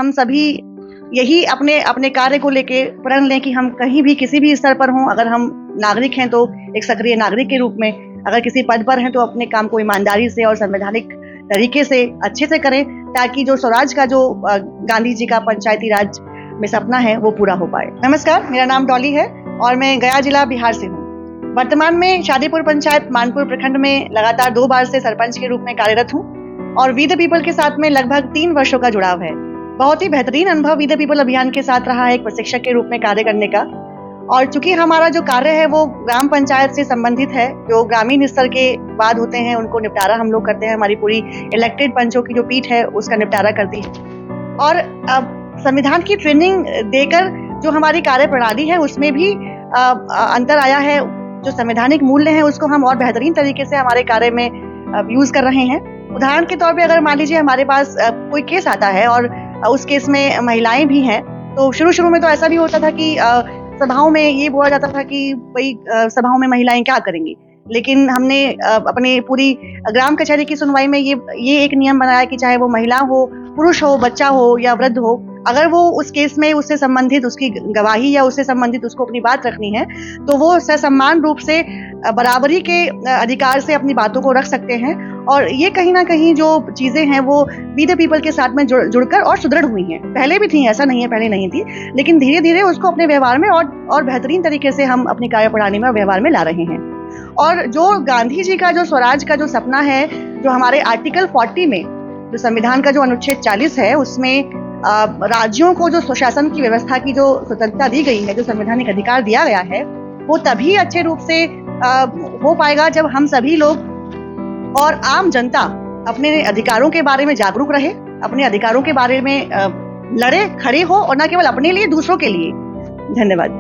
हम सभी यही अपने अपने कार्य को लेके प्रण लें कि हम कहीं भी किसी भी स्तर पर हों, अगर हम नागरिक हैं तो एक सक्रिय नागरिक के रूप में, अगर किसी पद पर हैं तो अपने काम को ईमानदारी से और संवैधानिक तरीके से अच्छे से करें, ताकि जो स्वराज का जो गांधी जी का पंचायती राज में सपना है वो पूरा हो पाए। नमस्कार, मेरा नाम डॉली है और मैं गया जिला बिहार से हूँ। वर्तमान में शादीपुर पंचायत मानपुर प्रखंड में लगातार 2 बार से सरपंच के रूप में कार्यरत हूँ और वी द पीपल के साथ में लगभग 3 वर्षों का जुड़ाव है। बहुत ही बेहतरीन अनुभव वी द पीपल अभियान के साथ रहा है एक प्रशिक्षक के रूप में कार्य करने का। और चूंकि हमारा जो कार्य है वो ग्राम पंचायत से संबंधित है, जो ग्रामीण स्तर के वाद होते हैं उनको निपटारा हम लोग करते हैं। हमारी पूरी इलेक्टेड पंचों की जो पीठ है उसका निपटारा करती है। और अब संविधान की ट्रेनिंग देकर जो हमारी कार्य प्रणाली है उसमें भी अंतर आया है। जो संवैधानिक मूल्य हैं उसको हम और बेहतरीन तरीके से हमारे कार्य में यूज कर रहे हैं। उदाहरण के तौर पे अगर मान लीजिए हमारे पास कोई केस आता है और उस केस में महिलाएं भी हैं, तो शुरू में तो ऐसा भी होता था कि सभाओं में ये बोला जाता था कि भाई सभाओं में महिलाएं क्या करेंगी। लेकिन हमने अपने पूरी ग्राम कचहरी की सुनवाई में ये एक नियम बनाया कि चाहे वो महिला हो, पुरुष हो, बच्चा हो या वृद्ध हो, अगर वो उस केस में उससे संबंधित उसकी गवाही या उससे संबंधित उसको अपनी बात रखनी है तो वो ससम्मान रूप से बराबरी के अधिकार से अपनी बातों को रख सकते हैं। और ये कहीं ना कहीं जो चीजें हैं वो वी द पीपल के साथ में जुड़कर और सुदृढ़ हुई हैं। पहले भी थी, ऐसा नहीं है पहले नहीं थी, लेकिन धीरे धीरे उसको अपने व्यवहार में और बेहतरीन तरीके से हम अपनी कार्यप्रणाली में और व्यवहार में ला रहे हैं। और जो गांधी जी का जो स्वराज का जो सपना है, जो हमारे आर्टिकल 40 में जो संविधान का जो अनुच्छेद 40 है उसमें राज्यों को जो स्वशासन की व्यवस्था की जो स्वतंत्रता दी गई है, जो संवैधानिक अधिकार दिया गया है, वो तभी अच्छे रूप से हो पाएगा जब हम सभी लोग और आम जनता अपने अधिकारों के बारे में जागरूक रहे, अपने अधिकारों के बारे में लड़े, खड़े हो और न केवल अपने लिए, दूसरों के लिए। धन्यवाद।